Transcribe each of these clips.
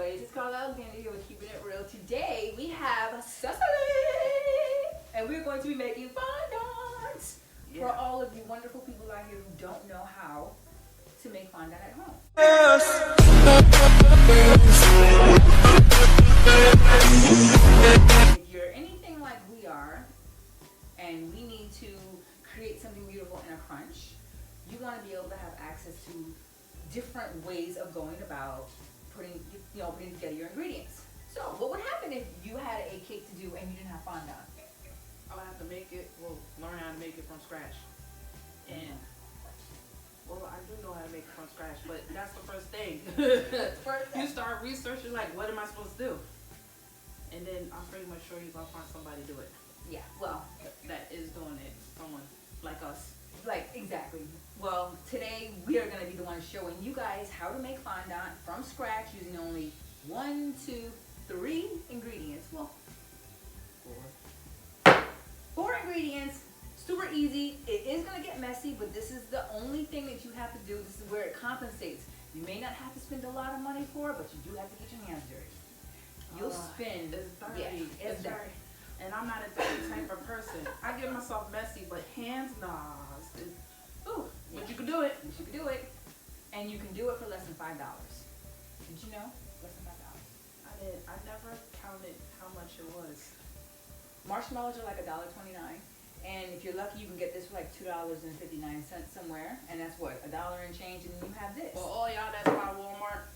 everybody, it's Carla Alexander here with Keeping It Real. Today we have Cecily, and we're going to be making fondant for all of you wonderful people out here who don't know how to make fondant at home. If you're anything like we are, and we need to create something beautiful in a crunch, you want to be able to have access to different ways of going about putting together your ingredients. So what would happen if you had a cake to do and you didn't have fondant? I would have to learn how to make it from scratch. And, I do know how to make it from scratch, but that's the first thing. You start researching, like, what am I supposed to do? And then I'm pretty much sure you're going to find somebody to do it. Yeah, well, that is doing it. Someone like us. Like, exactly. Well, today we are going to be the ones showing you guys how to make fondant from scratch using only 1, 2, 3 ingredients. Well, 4 ingredients. Super easy. It is going to get messy, but this is the only thing that you have to do. This is where it compensates. You may not have to spend a lot of money for it, but you do have to get your hands dirty. You'll spend. It's dirty. Yeah, it's dirty. And I'm not a dirty type of person. I get myself messy, but hands, nah. Ooh, but you can do it. You can do it. And you can do it for less than $5. Did you know? Less than $5. I did. I never counted how much it was. Marshmallows are like $1.29. And if you're lucky, you can get this for like $2.59 somewhere. And that's what? $1 and change, and then you have this. For all y'all that's by Walmart,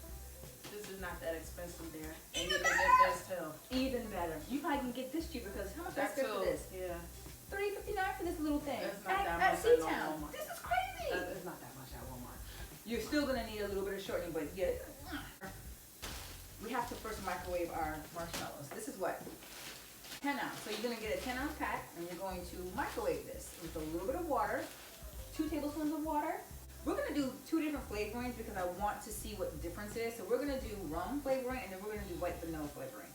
this is not that expensive there. And you can get this too. Even better. You probably can get this cheaper because how much is for this? Yeah. $3.59 for this little thing. It's not that at much C-Town. at Walmart. This is crazy. It's not that much at Walmart. You're still gonna need a little bit of shortening, but yeah. We have to first microwave our marshmallows. This is what? 10 ounce. So you're gonna get a 10-ounce pack, and you're going to microwave this with a little bit of water, 2 tablespoons of water. We're gonna do 2 different flavorings because I want to see what the difference is. So we're gonna do rum flavoring, and then we're gonna do white vanilla flavoring.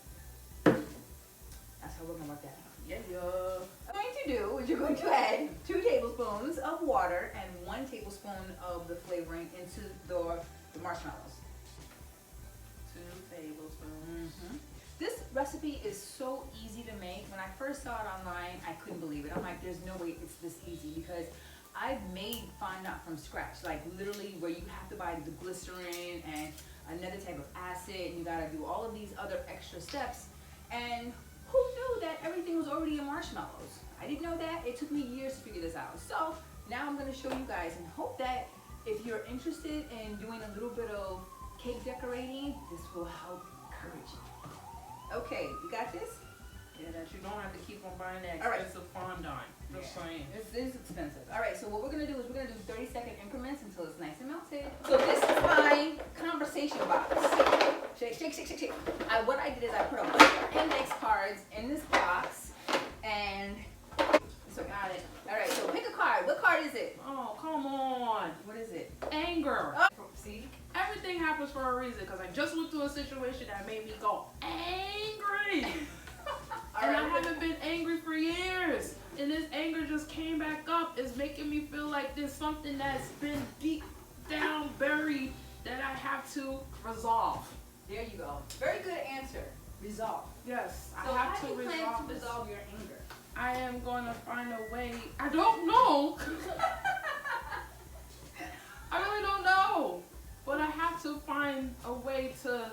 That's how we're gonna work that out. Yeah. What you're going to do is you're going to add 2 tablespoons of water and 1 tablespoon of the flavoring into the marshmallows. 2 tablespoons. Mm-hmm. This recipe is so easy to make. When I first saw it online, I couldn't believe it. I'm like, there's no way it's this easy because I've made fondant from scratch, like literally where you have to buy the glycerin and another type of acid, and you gotta do all of these other extra steps. And who knew that everything was already in marshmallows? I didn't know that. It took me years to figure this out. So now I'm gonna show you guys and hope that if you're interested in doing a little bit of cake decorating, this will help encourage you. Okay, you got this? Yeah, that you don't have to keep on buying that All right. expensive fondant. Just saying. This is expensive. All right, so what we're gonna do is we're gonna do 30-second increments until it's nice and melted. So this is my conversation box. Shake, shake, shake, shake, shake. What I did is I put a bunch of index cards in this box, and so got it. All right, so pick a card. What card is it? Oh, come on. What is it? Anger. Oh, see? Everything happens for a reason because I just went through a situation that made me go angry. And I haven't been angry for years. And this anger just came back up. It's making me feel like there's something that's been deep down buried that I have to resolve. There you go. Very good answer. Resolve. Yes, So I have how to do you plan resolve to this. resolve your anger? I am going to find a way. I don't know. I really don't know. But I have to find a way to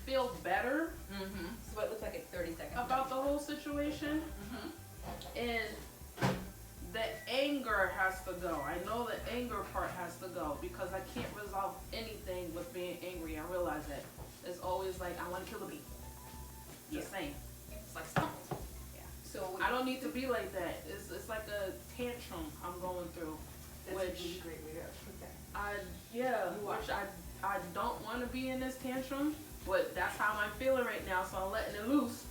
feel better Mm-hmm. So it looks like it's 30 seconds. about the whole situation. Mm-hmm. And the anger has to go. I know the anger part has to go because I can't resolve anything with being angry. I realize that. It's always like, I want to kill the people. Just saying. It's like something. Yeah. So I don't need to be like that. It's like a tantrum I'm going through. that's which a really great way to put that. I don't want to be in this tantrum, but that's how I'm feeling right now, so I'm letting it loose.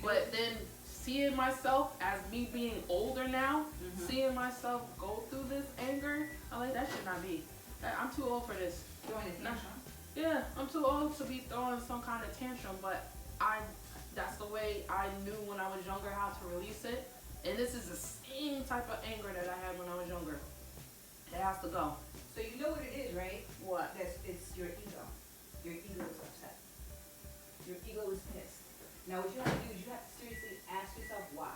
But then seeing myself as me being older now, seeing myself go through this anger, I'm like, that should not be. I'm too old for this. Doing the tantrum. Yeah, I'm too old to be throwing some kind of tantrum, but that's the way I knew when I was younger how to release it. And this is the same type of anger that I had when I was younger. It has to go. So you know what it is, right? What? It's your ego. Your ego is upset. Your ego is pissed. Now what you have to do is you have to seriously ask yourself why.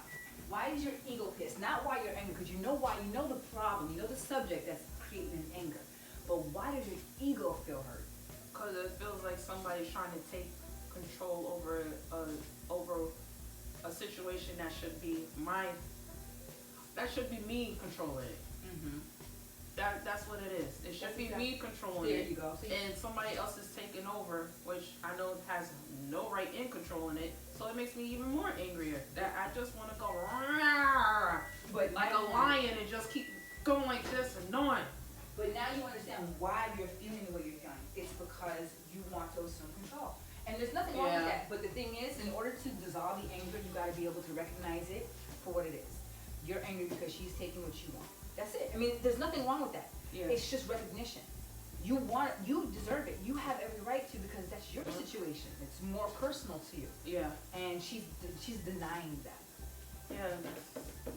Why is your ego pissed? Not why you're angry, because you know why, you know the problem, you know the subject that's creating an anger. But why does your ego feel hurt? Because it feels like somebody's trying to take control over a situation that should be me controlling it. Mm-hmm. That's what it is. It should be me controlling There it. you go. See? And somebody else is taking over, which I know has no right in controlling it. So it makes me even more angrier. That I just want to go But like a lion and just keep going like this and on. But now you understand why you're feeling the way you're feeling. It's because you want to assume control. And there's nothing wrong with that. But the thing is, in order to dissolve the anger, you got to be able to recognize it for what it is. You're angry because she's taking what you want. That's it. I mean, there's nothing wrong with that. Yeah. It's just recognition. You deserve it. You have every right to, because that's your situation. It's more personal to you. Yeah. And she's denying that.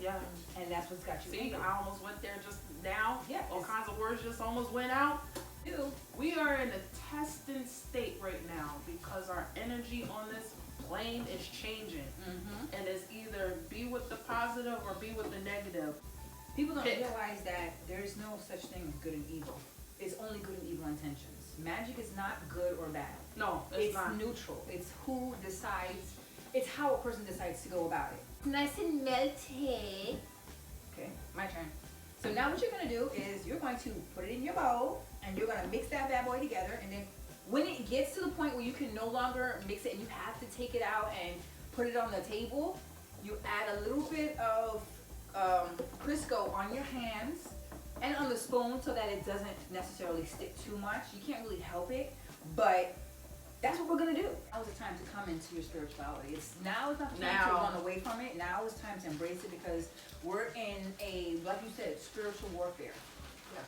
Yeah. And that's what's got you See, angry. I almost went there just now. Yeah. All kinds of words just almost went out. You. We are in a testing state right now because our energy on this plane is changing. Mm-hmm. And it's either be with the positive or be with the negative. People don't realize that there is no such thing as good and evil. It's only good and evil intentions. Magic is not good or bad. No, it's not. Neutral. It's who decides. It's how a person decides to go about it. Nice and melty. Okay, my turn. So now what you're going to do is you're going to put it in your bowl and you're going to mix that bad boy together, and then when it gets to the point where you can no longer mix it and you have to take it out and put it on the table, you add a little bit of Crisco on your hands and on the spoon so that it doesn't necessarily stick too much. You can't really help it, but that's what we're gonna do. Now is the time to come into your spirituality. Now is not the time to run away from it. Now is time to embrace it, because we're in a, like you said, spiritual warfare. Yeah.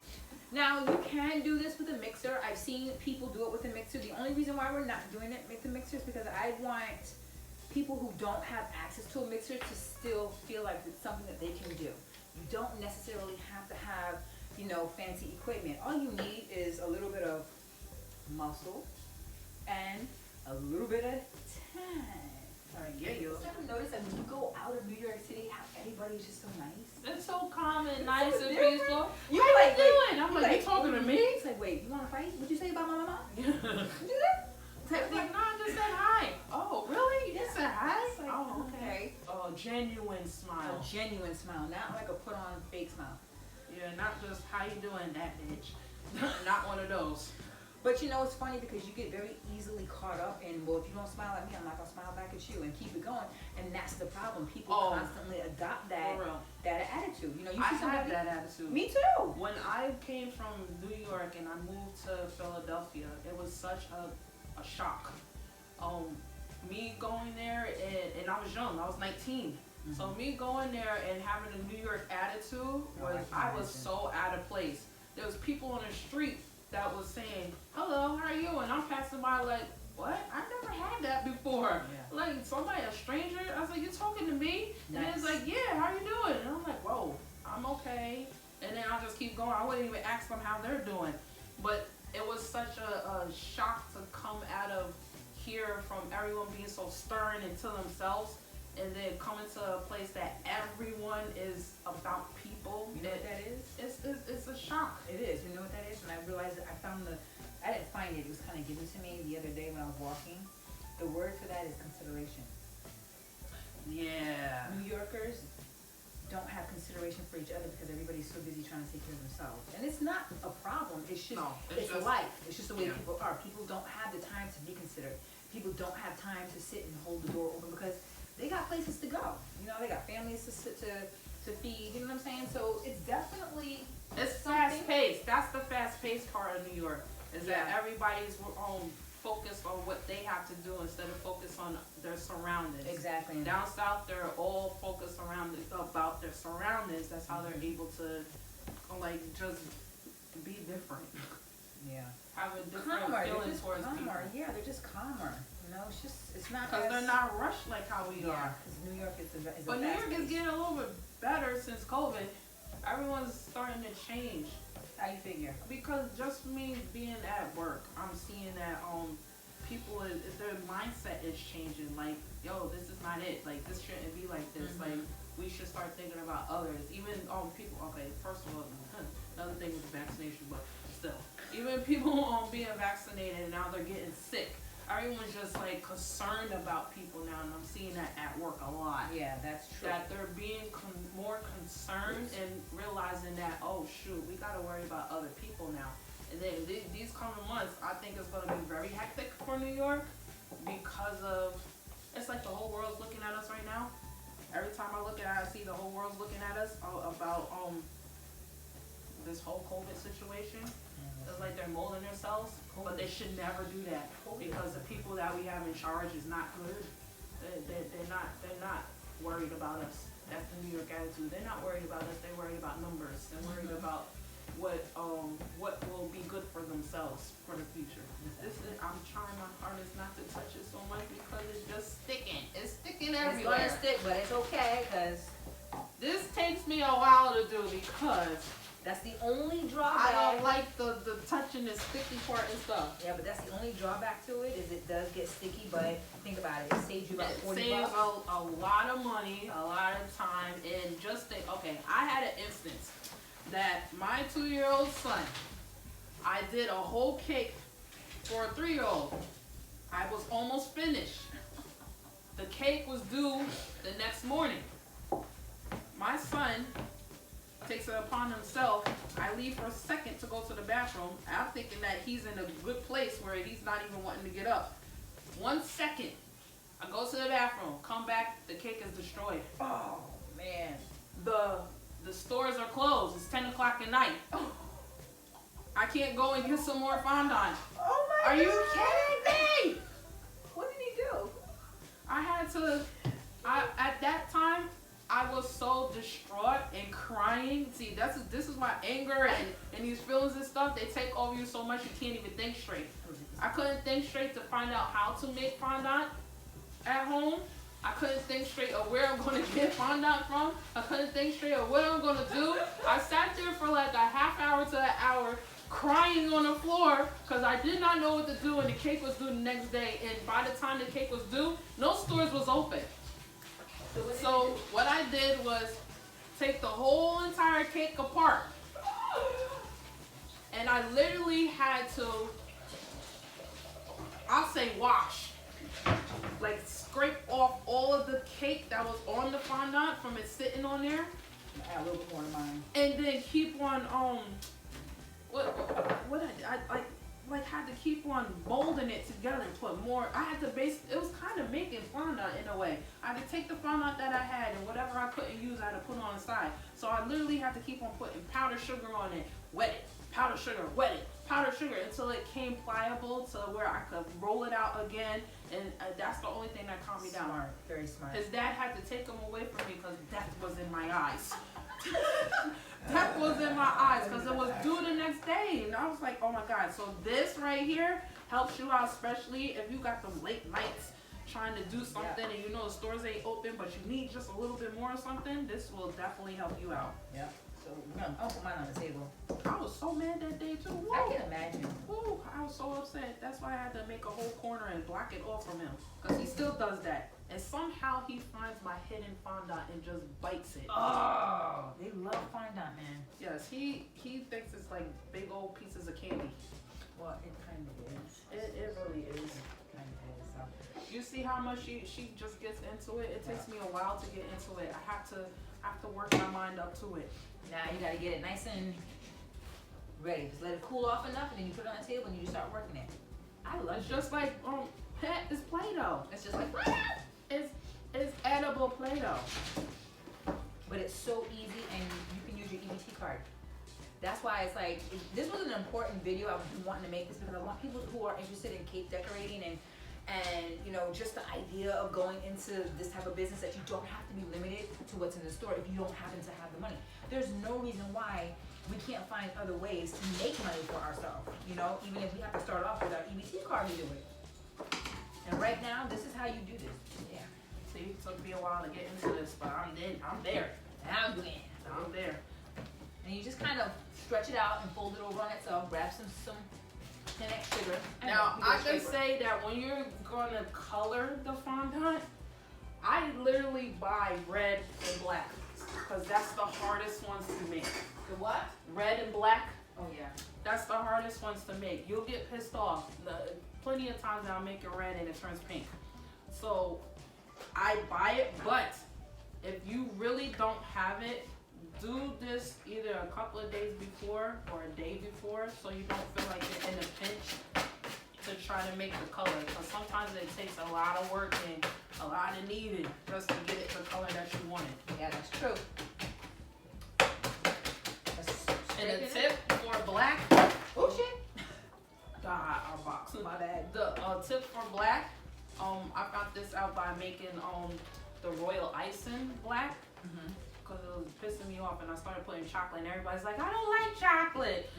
Now you can do this with a mixer. I've seen people do it with a mixer. The only reason why we're not doing it with the mixer is because I want people who don't have access to a mixer to still feel like it's something that they can do. You don't necessarily have to have, fancy equipment. All you need is a little bit of muscle and a little bit of time. All right, yeah, you ever notice that when you go out of New York City, how everybody's just so nice? It's so calm and nice and different. peaceful. You How like, you doing? I'm like, you talking to me? It's like, wait, you want to fight? What'd you say about my mama? You do that? It's like, no, I just said hi. Oh, really? You just said hi? It's like, Oh, okay. A genuine smile. A genuine smile, not like a put-on fake smile. Yeah, not just how you doing, that bitch. Not one of those. But it's funny because you get very easily caught up in, well, if you don't smile at me, I'm not gonna smile back at you, and keep it going. And that's the problem. People constantly adopt that attitude. You I had that attitude. Me too. When I came from New York and I moved to Philadelphia, it was such a shock. Me going there, and I was young. I was 19. Mm-hmm. So me going there and having a New York attitude I was so out of place. There was people on the street that was saying, hello, how are you? And I'm passing by like, what? I never had that before. Yeah. Like somebody, a stranger. I was like, you talking to me? Nice. And it's like, yeah, how you doing? And I'm like, whoa, I'm okay. And then I'll just keep going. I wouldn't even ask them how they're doing. But it was such a shock to come out of here from everyone being so stern and to themselves, and then coming to a place that everyone is about people. You know what that is? It's a shock. It is. You know what that is? And I realized that I didn't find it. It was kind of given to me the other day when I was walking. The word for that is consideration. Yeah. New Yorkers don't have consideration for each other because everybody's so busy trying to take care of themselves. And it's not a problem. It's just, it's life. It's just the way people are. People don't have the time to be considerate. People don't have time to sit and hold the door open because they got places to go. They got families to feed. You know what I'm saying? So it's definitely fast paced. That's the fast paced part of New York. Is that everybody's focused on what they have to do instead of focus on their surroundings. Exactly. Down south, they're all focused about their surroundings. That's how they're able to just be different. Yeah. Have a different feeling towards people. Yeah, they're just calmer. It's not because they're not rushed like how we are. Because New York is But New York is getting a little bit better since COVID. Everyone's starting to change. How you figure? Because just me being at work, I'm seeing that people, their mindset is changing. Like, yo, this is not it. Like, this shouldn't be like this. Like, we should start thinking about others. Even people. Okay, first of all, another thing with vaccination, but still, even people being vaccinated now they're getting sick. Everyone's just like concerned about people now, and I'm seeing that at work a lot. Yeah, that's true. That they're being more concerned and realizing that, oh shoot, we gotta worry about other people now. And then these coming months, I think it's gonna be very hectic for New York because of, it's like the whole world's looking at us right now. Every time I look at it, I see the whole world's looking at us about this whole COVID situation. It's like they're molding themselves, but they should never do that because the people that we have in charge is not good. They're not worried about us. That's the New York attitude. They're not worried about us. They're worried about numbers. They're worried about what will be good for themselves for the future. I'm trying my hardest not to touch it so much because it's just sticking. It's sticking everywhere. It's gonna stick, but it's okay because this takes me a while to do because that's the only drawback. I don't like the touching the sticky part and stuff. Yeah, but that's the only drawback to it is it does get sticky, but think about it. It saves you about $40. It saves a lot of money, a lot of time, and just think, okay, I had an instance that my 2-year-old son, I did a whole cake for a 3-year-old. I was almost finished. The cake was due the next morning. My son takes it upon himself. I leave for a second to go to the bathroom. I'm thinking that he's in a good place where he's not even wanting to get up. 1 second, I go to the bathroom, come back, the cake is destroyed. Oh man. The stores are closed. It's 10 o'clock at night. I can't go and get some more fondant. Oh my God. Are you kidding me? What did he do? I had to, at that time, I was so distraught and crying. See, this is my anger and these feelings and stuff. They take over you so much you can't even think straight. I couldn't think straight to find out how to make fondant at home. I couldn't think straight of where I'm going to get fondant from. I couldn't think straight of what I'm going to do. I sat there for like a half hour to an hour crying on the floor because I did not know what to do and the cake was due the next day. And by the time the cake was due, no stores was open. So what I did was take the whole entire cake apart. And I literally had to, I'll say wash. Like scrape off all of the cake that was on the fondant from it sitting on there. Add a little bit more to mine. And then keep on, what I had to keep on molding it together and put more. I had to it was kind of making fondant in a way. I had to take the fondant that I had and whatever I couldn't use, I had to put on the side. So I literally had to keep on putting powdered sugar on it, wet it, powdered sugar, wet it, powdered sugar until it came pliable to where I could roll it out again. And that's the only thing that calmed me down. Smart, very smart. His dad had to take him away from me because death was in my eyes. Death was in my eyes because it was due the next day. And I was like, oh my God. So this right here helps you out, especially if you got them late nights trying to do something and you know the stores ain't open, but you need just a little bit more or something. This will definitely help you out. Yeah. So I'll put mine on the table. I was so mad that day too. Whoa. I can imagine. Whoa, I was so upset. That's why I had to make a whole corner and block it off from him. Because he still does that. And somehow he finds my hidden fondant and just bites it. Oh, they love fondant, man. Yes, he thinks it's like big old pieces of candy. Well, it kind of is. It really is. Kind of is. So. You see how much she just gets into it? It takes me a while to get into it. I have to work my mind up to it. Now you gotta get it nice and ready. Just let it cool off enough, and then you put it on the table and you just start working it. I love it. It's just like it's Play-Doh. It's just like it's edible Play-Doh. But it's so easy, and you can use your EBT card. That's why it's like this was an important video. I've been wanting to make this because I want people who are interested in cake decorating and you know, just the idea of going into this type of business that you don't have to be limited to what's in the store if you don't happen to have the money. There's no reason why we can't find other ways to make money for ourselves, you know, even if we have to start off with our EBT card to do it. And right now, this is how you do this. Yeah. See, it took me a while to get into this, but I'm there. Now I'm doing it. I'm there. And you just kind of stretch it out and fold it over on itself, grab some 10x sugar. Now, I can say that when you're gonna color the fondant, I literally buy red and black because that's the hardest ones to make. The what? Red and black. Oh yeah. That's the hardest ones to make. You'll get pissed off. Plenty of times I'll make it red and it turns pink. So I buy it, but if you really don't have it, do this either a couple of days before or a day before so you don't feel like you're in a pinch to try to make the color. Because sometimes it takes a lot of work and a lot of kneading just to get it the color that you want it. Yeah, that's true. And a tip for black. Oh shit. God, our box. My bad. The tip for black, I found this out by making the royal icing black. Because it was pissing me off and I started putting chocolate and everybody's like, I don't like chocolate.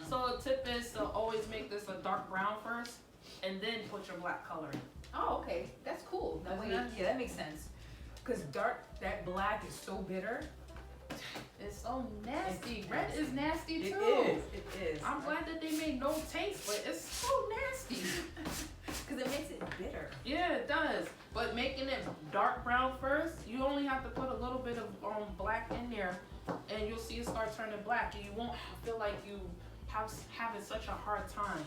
So the tip is to always make this a dark brown first and then put your black color in. Oh, okay. That's cool. Yeah, that makes sense. Because that black is so bitter. It's so nasty. Red is nasty too. It is. I'm glad that they made no taste, but it's so nasty. Because it makes it bitter. Yeah, it does. But making it dark brown first, you only have to put a little bit of black in there, and you'll see it start turning black, and you won't feel like you having such a hard time.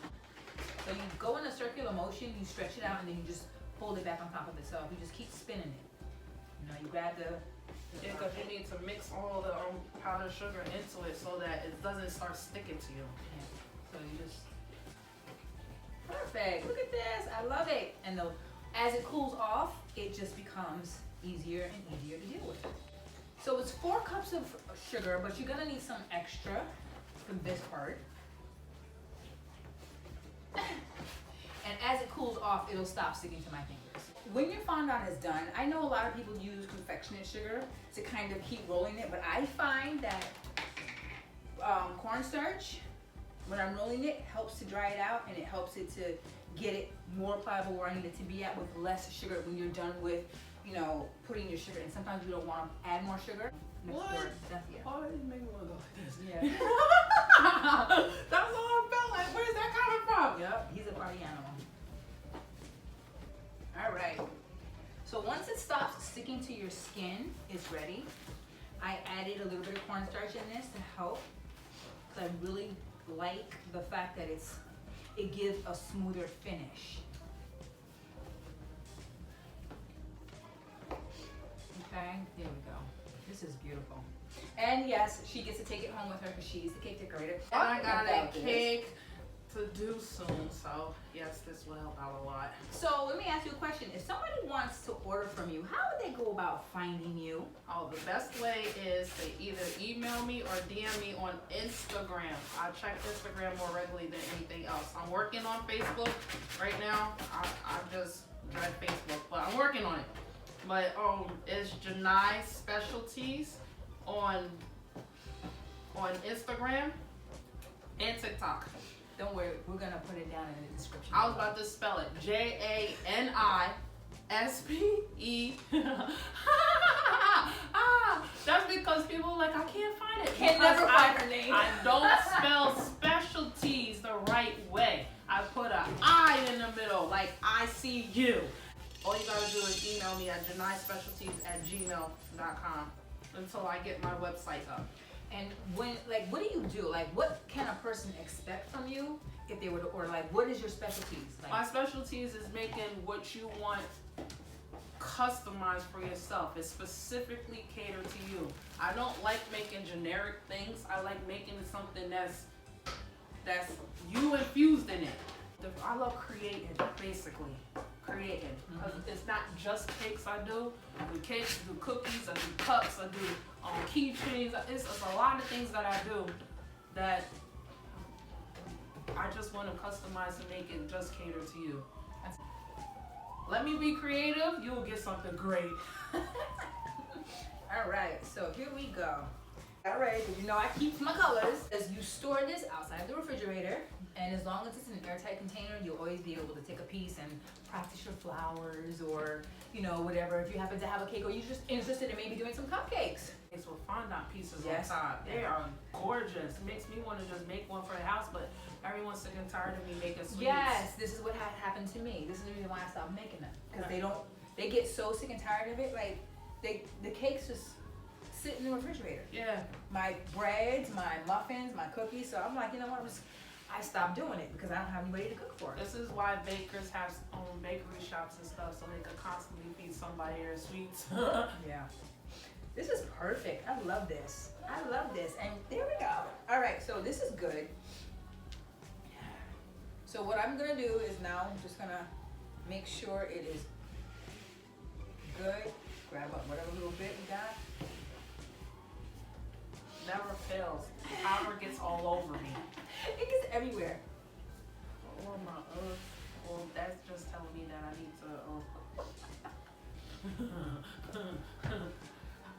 So you go in a circular motion, you stretch it out, and then you just hold it back on top of itself. You just keep spinning it. You know, you grab the Yeah, because you need to mix all the powdered sugar into it so that it doesn't start sticking to you. Yeah. So you just perfect. Look at this. I love it. And as it cools off, it just becomes easier and easier to deal with. So it's 4 cups of sugar, but you're gonna need some extra for this part. And as it cools off, it'll stop sticking to my fingers. When your fondant is done, I know a lot of people use confectioners sugar to kind of keep rolling it, but I find that cornstarch, when I'm rolling it, helps to dry it out and it helps it to get it more pliable where I need it to be at with less sugar when you're done with, you know, putting your sugar in. Sometimes we don't want to add more sugar. What? Yeah. Oh, it made me want to go like this. Yeah. That's all I felt like. Where's that coming from? Yep, he's a party animal. All right. So once it stops sticking to your skin, it's ready. I added a little bit of cornstarch in this to help, because I really like the fact that it gives a smoother finish. Okay, there we go. This is beautiful. And yes, she gets to take it home with her because she's the cake decorator. And I got a cake to do soon, so yes, this will help out a lot. So let me ask you a question. If somebody wants to order from you, how would they go about finding you? Oh, the best way is to either email me or DM me on Instagram. I check Instagram more regularly than anything else. I'm working on Facebook right now. I just dread Facebook, but I'm working on it. But it's Janispecialities on Instagram and TikTok. Don't worry, we're gonna put it down in the description. I was about to spell it Janispe. That's because people are like, I can't find it. Can never find her name. I don't spell specialties the right way. I put an I in the middle, like I see you. All you gotta do is email me at janispecialities@gmail.com until I get my website up. And what do you do? Like, what can a person expect from you if they were to order? Like, what is your specialties? My specialties is making what you want customized for yourself. It's specifically catered to you. I don't like making generic things. I like making something that's you infused in it. I love creating, basically. Creating. Because it's not just cakes I do. I do cakes, I do cookies, I do cups, I do keychains. It's a lot of things that I do that I just want to customize and make it just cater to you. Let me be creative, you'll get something great. All right, so here we go. All right, because you know I keep my colors. As you store this outside the refrigerator, And as long as it's in an airtight container, you'll always be able to take a piece and practice your flowers or, you know, whatever. If you happen to have a cake or you're just interested in maybe doing some cupcakes. It's with fondant pieces Yes. on top. They are gorgeous. Makes me want to just make one for the house, but everyone's sick and tired of me making sweets. Yes, this is what had happened to me. This is the reason why I stopped making them. Because they get so sick and tired of it. Like, the cakes just sit in the refrigerator. Yeah. My breads, my muffins, my cookies. So I'm like, you know what? I stopped doing it because I don't have anybody to cook for. This is why bakers have bakery shops and stuff, so they could constantly feed somebody their sweets. Yeah. This is perfect. I love this. I love this. And there we go. All right, so this is good. So what I'm gonna do is now I'm just gonna make sure it is good. Grab up whatever little bit we got. Never fails. Powder gets all over me. It gets everywhere. Oh my well, that's just telling me that I need to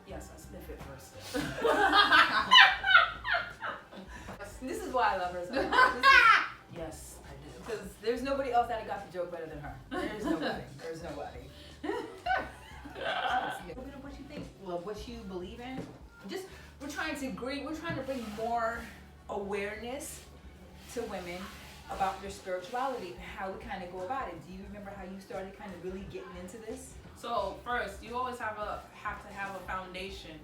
yes, I sniff it first. This is why I love her so much. Yes, I do. Because there's nobody else that got the joke better than her. There's nobody. There's nobody. A little bit of what you think, well, what you believe in. Just we're trying to bring more awareness to women about their spirituality and how we kind of go about it. Do you remember how you started kind of really getting into this? So first, you always have to have a foundation.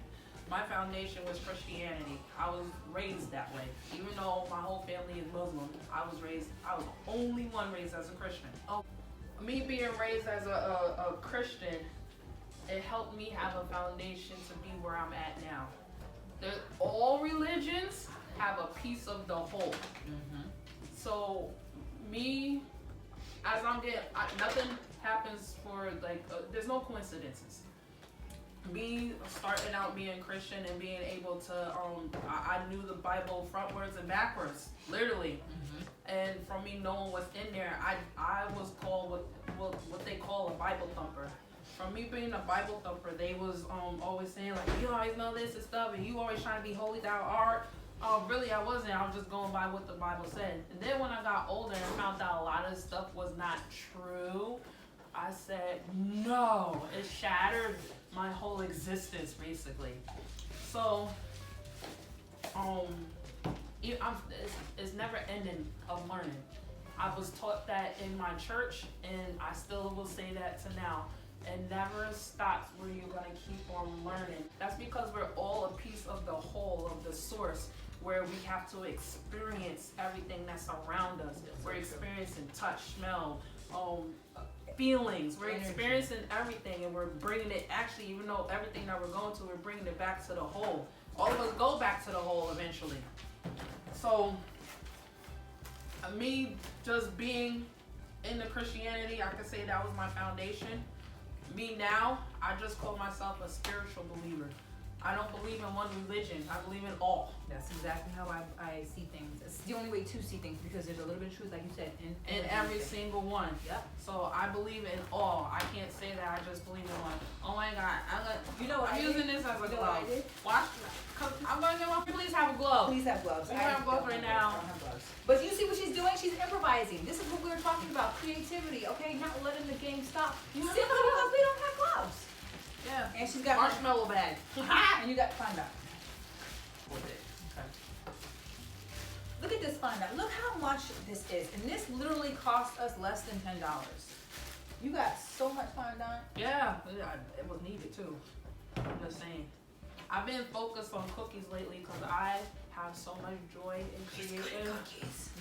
My foundation was Christianity. I was raised that way. Even though my whole family is Muslim, I was the only one raised as a Christian. Oh, me being raised as a Christian, it helped me have a foundation to be where I'm at now. All religions have a piece of the whole. Mm-hmm. So me, as I'm getting, nothing happens for there's no coincidences. Me starting out being Christian and being able to, I knew the Bible frontwards and backwards, literally. Mm-hmm. And from me knowing what's in there, I was called what they call a Bible thumper. From me being a Bible thumper, they was always saying like, you always know this and stuff, and you always trying to be holy thou art. Really, I wasn't. I was just going by what the Bible said. And then when I got older and found out a lot of stuff was not true, I said, no. It shattered my whole existence, basically. So, it's never ending of learning. I was taught that in my church, and I still will say that to now. It never stops where you're going to keep on learning. That's because we're all a piece of the whole, of the source, where we have to experience everything that's around us. We're experiencing touch, smell, feelings. We're experiencing everything, and we're bringing it, actually, even though everything that we're going to, we're bringing it back to the whole. All of us go back to the whole eventually. So, me just being into Christianity, I could say that was my foundation. Me now, I just call myself a spiritual believer. I don't believe in one religion. I believe in all. That's exactly how I see things. It's the only way to see things because there's a little bit of truth, like you said, in every single one. Yep. So I believe in all. I can't say that I just believe in one. Oh my God, I'm using this as a glove. Watch, I'm gonna get one. Please have a glove. Please have gloves. We don't have gloves right now. I don't have gloves. But you see what she's doing? She's improvising. This is what we were talking about, creativity. Okay, not letting the game stop. Simply because we don't have gloves. Yeah. And she's got marshmallow bag. And you got fondant. Okay. Look at this fondant. Look how much this is. And this literally cost us less than $10. You got so much fondant. Yeah, it was needed too. I'm just saying. I've been focused on cookies lately because I have so much joy in creating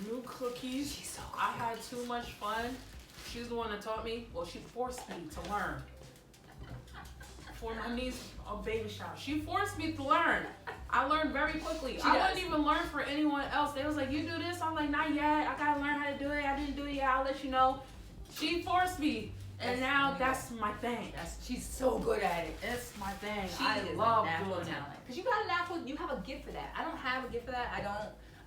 new cookies. She's so good. I had too much fun. She's the one that taught me. Well, she forced me to learn. For my niece, a baby shower. She forced me to learn. I learned very quickly. I wouldn't even learn for anyone else. They was like, you do this? I'm like, not yet. I gotta learn how to do it. I didn't do it yet. I'll let you know. She forced me. And now that's my thing. She's so good at it. It's my thing. I love doing talent. Because you got a natural, you have a gift for that. I don't have a gift for that.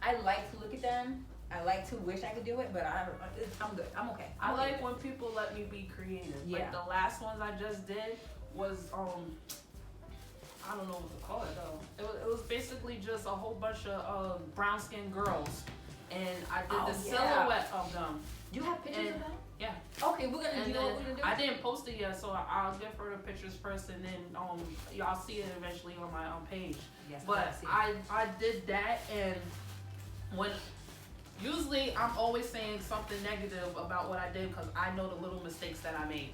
I like to look at them. I like to wish I could do it, but I'm good. I'm okay. I like when people let me be creative. Yeah. Like the last ones I just did was I don't know what to call it though. It was basically just a whole bunch of brown skinned girls, and I did Oh, the yeah. silhouette of them. You have pictures of that? Yeah. Okay, we're gonna And do what then we're gonna do. I didn't post it yet, so I'll give her the pictures first, and then y'all see it eventually on my page. Yes, But I did that, and when usually I'm always saying something negative about what I did because I know the little mistakes that I made.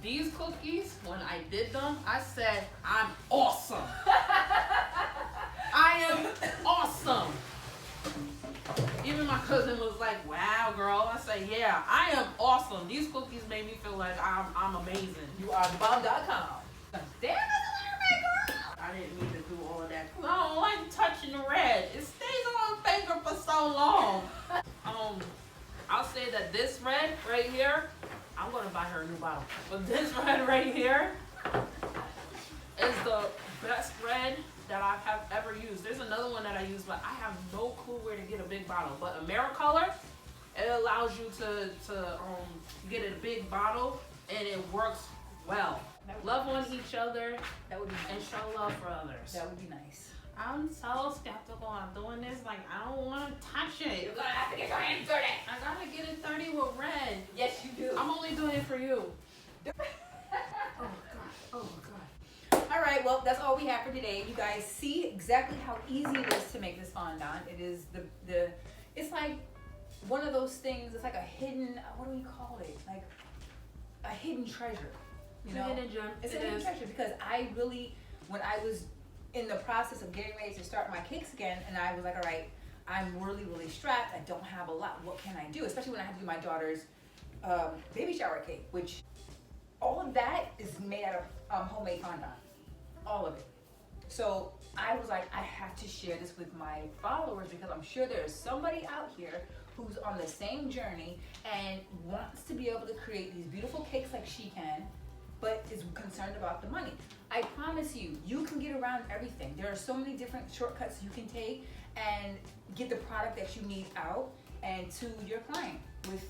These cookies, when I did them, I said I'm awesome. I am awesome. Even my cousin was like, "Wow, girl." I said, "Yeah, I am awesome. These cookies made me feel like I'm amazing." You are bomb.com. Damn, that's a girl. I didn't mean to do all of that. I don't like touching the red. It stays on my finger for so long. I'll say that this red right here, I'm gonna buy her a new bottle. But this red right here is the best red that I have ever used. There's another one that I use, but I have no clue where to get a big bottle. But AmeriColor, it allows you to get a big bottle, and it works well. Love on each other That would be and nice. show love for others. That would be nice. I'm so skeptical on doing this. Like, I don't want to touch it. You're gonna have to get your hands dirty. I gotta get it 30 with red. Yes, you do. I'm only doing it for you. Oh God. Oh God. All right, well, that's all we have for today. You guys see exactly how easy it is to make this fondant. It is it's like one of those things. It's like a hidden. What do we call it? Like a hidden treasure. You know, Hidden gem. it's a It hidden is. treasure because I really, when I was in the process of getting ready to start my cakes again, and I was like, all right, I'm really, really strapped. I don't have a lot. What can I do? Especially when I had to do my daughter's baby shower cake, which all of that is made out of homemade fondant. All of it. So I was like, I have to share this with my followers because I'm sure there is somebody out here who's on the same journey and wants to be able to create these beautiful cakes like she can, but is concerned about the money. I promise you, you can get around everything. There are so many different shortcuts you can take and get the product that you need out and to your client with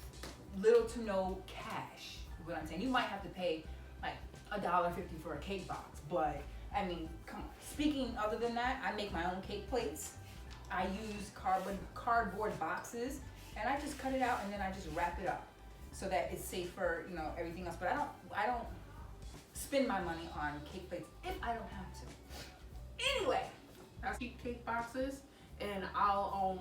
little to no cash. What I'm saying, you might have to pay like $1.50 for a cake box, but I mean, come on. Speaking other than that, I make my own cake plates. I use cardboard boxes, and I just cut it out and then I just wrap it up so that it's safe for, you know, everything else. But I don't spend my money on cake plates if I don't have to. Anyway, I keep cake boxes, and I'll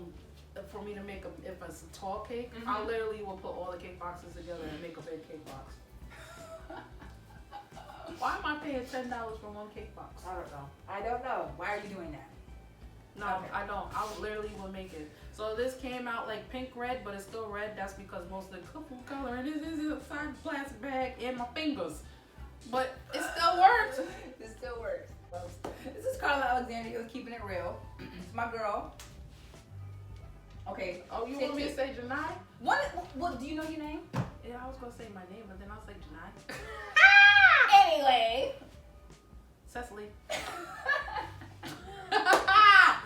for me to make if it's a tall cake, I literally will put all the cake boxes together and make a big cake box. Why am I paying $10 for one cake box? I don't know. Why are you doing that? No, Okay. I don't. I literally will make it. So this came out like pink red, but it's still red. That's because most of the food coloring is inside the plastic bag and my fingers. But it still works. This still works. This is Carla Alexandria keeping it real. My girl. Okay. Oh, you want me to say Janai? What do you know your name? Yeah, I was gonna say my name, but then I'll say Janai. Anyway. Cecily.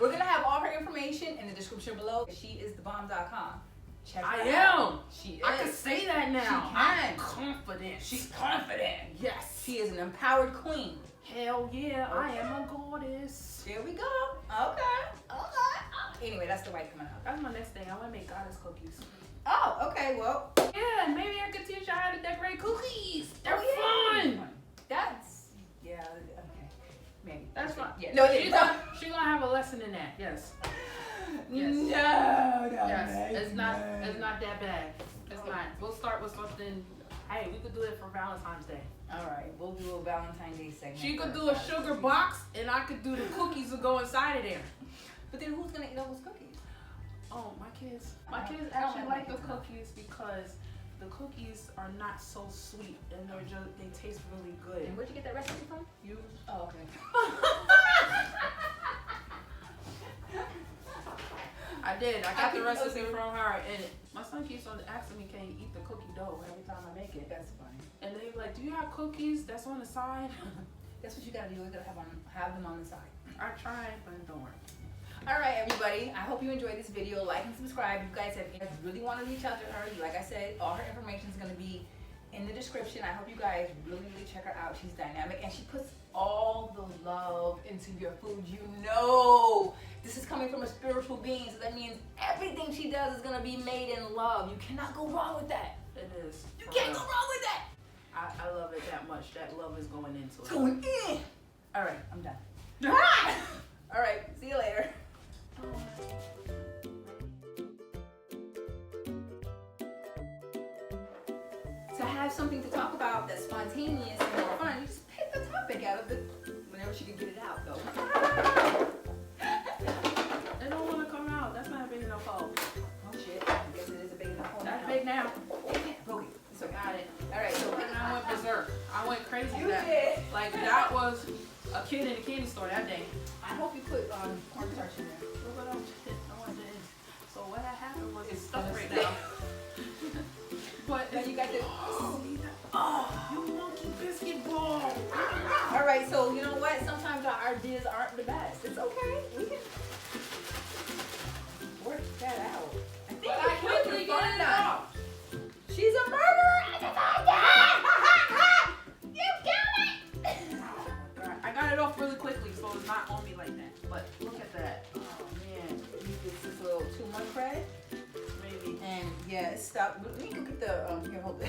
We're gonna have all her information in the description below. She is thebomb.com. Check her I out. am. She is. I can say that now. She can. I'm confident. She's confident. Yes. She is an empowered queen. Hell yeah, I Okay. am a goddess. There we go. Okay. Anyway, that's the white coming out. That's my next thing. I want to make goddess cookies. Oh, okay. Well, Yeah, maybe I could teach you how to decorate cookies. They're oh, yeah. fun. That's okay. Maybe. That's fine. Yeah. No, She's gonna have a lesson in that. Yes. Yes. No. Yes. It's not that bad. It's not. We'll start with something. Hey, we could do it for Valentine's Day. All right, we'll do a Valentine's Day segment. She could for do a Valentine's sugar Day. box, and I could do the cookies that go inside of there. But then who's gonna eat all those cookies? Oh, my kids. My I kids don't actually have like the kids. cookies because the cookies are not so sweet, and they taste really good. And where'd you get that recipe from? You. Oh, okay. I did. I How got can the you- recipe okay. from her, and my son keeps on asking me, "Can you eat the cookie dough every time I make it?" That's funny. And they be like, "Do you have cookies that's on the side?" That's what you gotta do. You gotta have them on the side. I tried, but it don't work. All right, everybody. I hope you enjoyed this video. Like and subscribe. If you guys really want to reach out to her, like I said, all her information is gonna be in the description. I hope you guys really check her out. She's dynamic and she puts all the love into your food. You know This is coming from a spiritual being, so that means everything she does is gonna be made in love. You cannot go wrong with that. It is. You can't go wrong with that. I love it that much. That love is going into It's it. going in. All right, I'm done. All right, see you later. To have something to talk about that's spontaneous and more fun, you just pick the topic out of the, whenever she can get it out though. It don't want to come out. That's not a big enough hole. Oh shit, I guess it is a big enough hole. That's big now. Okay, so Got it. all right, so And I went berserk. I went crazy. you that, did. Like that was a kid in a candy store that day. I hope you put cornstarch in there. Look what I did. No, I didn't. So what had happened was it's stuck gonna right stick. now. But Now you got the. oh, you monkey biscuit ball. All right, so you know what? Sometimes our ideas aren't the best. It's okay. We can work that out. I think But you I killed quickly your get it FONDANT. off. She's a murderer. I can find it. You killed it. I got it off really quickly, so it's not on me like that. But look at that. Oh man, This is a little too much bread. maybe. And yeah, it's stuck. We can go get the here, hold it.